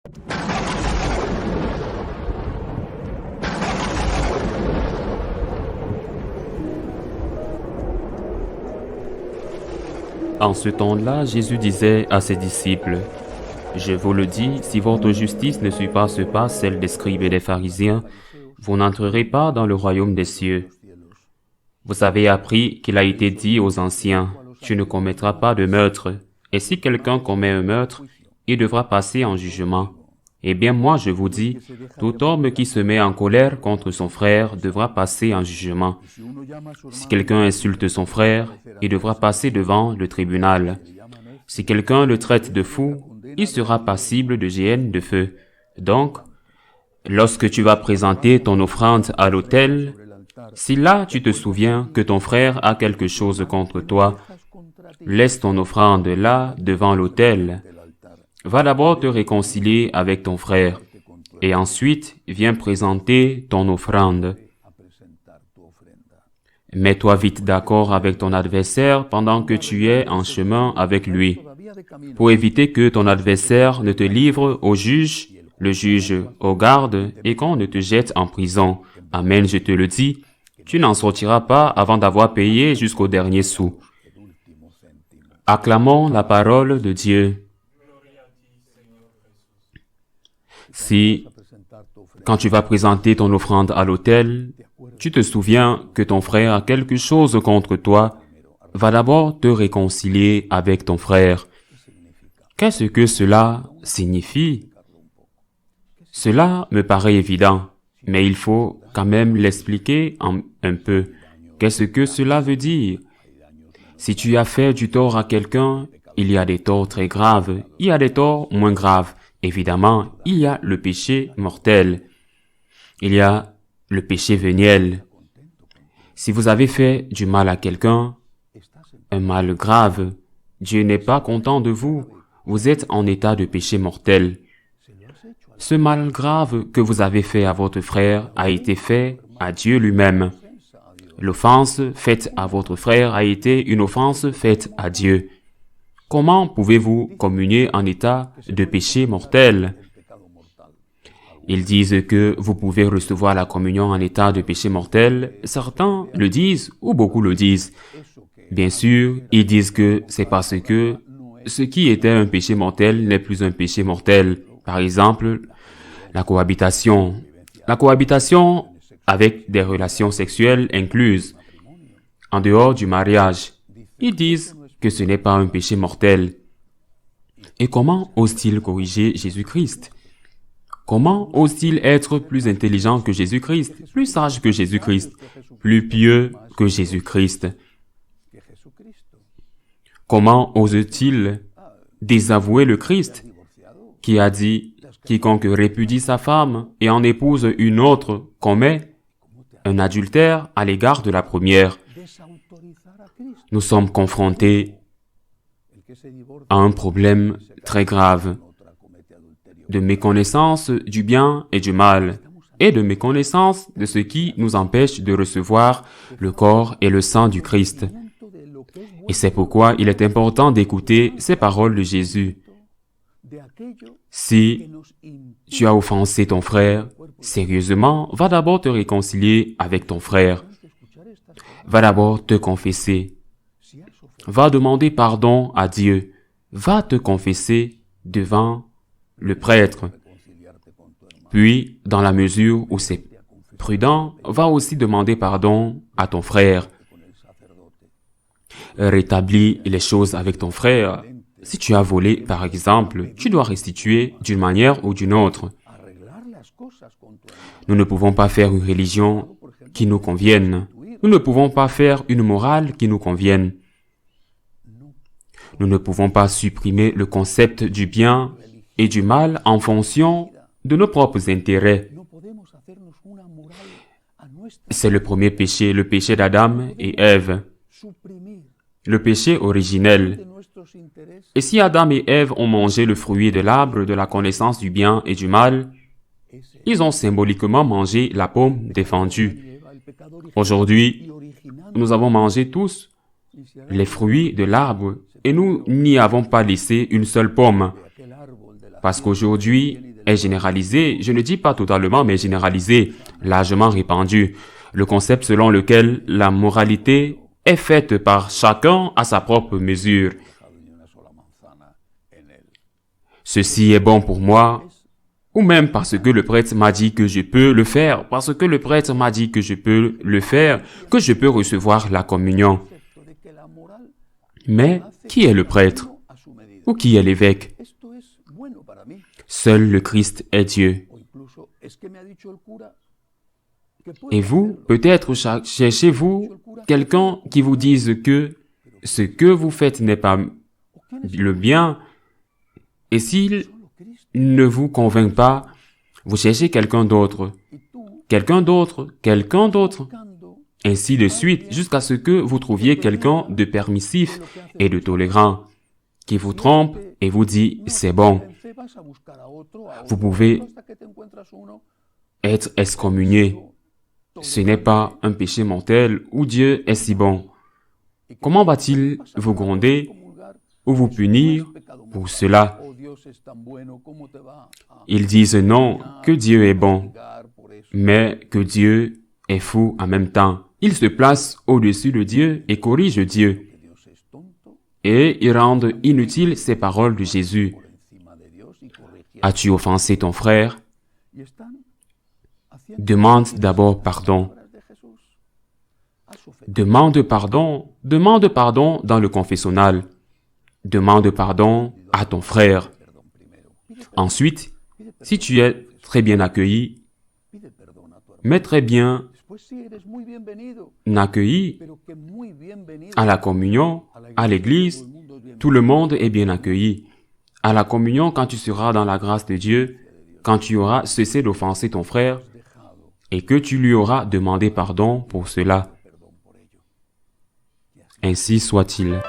En ce temps-là, Jésus disait à ses disciples, « Je vous le dis, si votre justice ne surpasse pas celle des scribes et des pharisiens, vous n'entrerez pas dans le royaume des cieux. Vous avez appris qu'il a été dit aux anciens, « Tu ne commettras pas de meurtre. » Et si quelqu'un commet un meurtre, il devra passer en jugement. Eh bien moi je vous dis, tout homme qui se met en colère contre son frère devra passer en jugement. Si quelqu'un insulte son frère, il devra passer devant le tribunal. Si quelqu'un le traite de fou, il sera passible de géhenne de feu. Donc, lorsque tu vas présenter ton offrande à l'autel, si là tu te souviens que ton frère a quelque chose contre toi, laisse ton offrande là devant l'autel. Va d'abord te réconcilier avec ton frère, et ensuite viens présenter ton offrande. Mets-toi vite d'accord avec ton adversaire pendant que tu es en chemin avec lui, pour éviter que ton adversaire ne te livre au juge, le juge au garde, et qu'on ne te jette en prison. Amen, je te le dis, tu n'en sortiras pas avant d'avoir payé jusqu'au dernier sou. Acclamons la parole de Dieu. Si, quand tu vas présenter ton offrande à l'autel, tu te souviens que ton frère a quelque chose contre toi, va d'abord te réconcilier avec ton frère. Qu'est-ce que cela signifie? Cela me paraît évident, mais il faut quand même l'expliquer un peu. Qu'est-ce que cela veut dire? Si tu as fait du tort à quelqu'un, il y a des torts très graves, il y a des torts moins graves. Évidemment, il y a le péché mortel. Il y a le péché véniel. Si vous avez fait du mal à quelqu'un, un mal grave, Dieu n'est pas content de vous. Vous êtes en état de péché mortel. Ce mal grave que vous avez fait à votre frère a été fait à Dieu lui-même. L'offense faite à votre frère a été une offense faite à Dieu. Comment pouvez-vous communier en état de péché mortel? Ils disent que vous pouvez recevoir la communion en état de péché mortel. Certains le disent ou beaucoup le disent. Bien sûr, ils disent que c'est parce que ce qui était un péché mortel n'est plus un péché mortel. Par exemple, la cohabitation. La cohabitation avec des relations sexuelles incluses, en dehors du mariage. Ils disent que ce n'est pas un péché mortel. Et comment osent-ils corriger Jésus-Christ? Comment osent-ils être plus intelligents que Jésus-Christ, plus sages que Jésus-Christ, plus pieux que Jésus-Christ? Comment osent-ils désavouer le Christ, qui a dit « Quiconque répudie sa femme et en épouse une autre commet un adultère à l'égard de la première ». Nous sommes confrontés à un problème très grave de méconnaissance du bien et du mal, et de méconnaissance de ce qui nous empêche de recevoir le corps et le sang du Christ. Et c'est pourquoi il est important d'écouter ces paroles de Jésus. Si tu as offensé ton frère, sérieusement, va d'abord te réconcilier avec ton frère. Va d'abord te confesser. Va demander pardon à Dieu. Va te confesser devant le prêtre. Puis, dans la mesure où c'est prudent, va aussi demander pardon à ton frère. Rétablis les choses avec ton frère. Si tu as volé, par exemple, tu dois restituer d'une manière ou d'une autre. Nous ne pouvons pas faire une religion qui nous convienne. Nous ne pouvons pas faire une morale qui nous convienne. Nous ne pouvons pas supprimer le concept du bien et du mal en fonction de nos propres intérêts. C'est le premier péché, le péché d'Adam et Ève, le péché originel. Et si Adam et Ève ont mangé le fruit de l'arbre de la connaissance du bien et du mal, ils ont symboliquement mangé la pomme défendue. Aujourd'hui, nous avons mangé tous les fruits de l'arbre et nous n'y avons pas laissé une seule pomme. Parce qu'aujourd'hui, est généralisé, je ne dis pas totalement, mais généralisé, largement répandu. Le concept selon lequel la moralité est faite par chacun à sa propre mesure. Ceci est bon pour moi, ou même parce que le prêtre m'a dit que je peux le faire, parce que le prêtre m'a dit que je peux le faire, que je peux recevoir la communion. Mais qui est le prêtre? Ou qui est l'évêque? Seul le Christ est Dieu. Et vous, peut-être cherchez-vous quelqu'un qui vous dise que ce que vous faites n'est pas le bien, et s'il ne vous convainc pas, vous cherchez quelqu'un d'autre, ainsi de suite, jusqu'à ce que vous trouviez quelqu'un de permissif et de tolérant, qui vous trompe et vous dit « c'est bon ». Vous pouvez être excommunié. Ce n'est pas un péché mortel où Dieu est si bon. Comment va-t-il vous gronder ou vous punir pour cela? Ils disent non, que Dieu est bon, mais que Dieu est fou en même temps. Ils se placent au-dessus de Dieu et corrigent Dieu. Et ils rendent inutiles ces paroles de Jésus. As-tu offensé ton frère? Demande d'abord pardon. Demande pardon dans le confessionnal. Demande pardon à ton frère. Ensuite, si tu es très bien accueilli, mais très bien accueilli à la communion, à l'église, tout le monde est bien accueilli. À la communion, quand tu seras dans la grâce de Dieu, quand tu auras cessé d'offenser ton frère et que tu lui auras demandé pardon pour cela. Ainsi soit-il.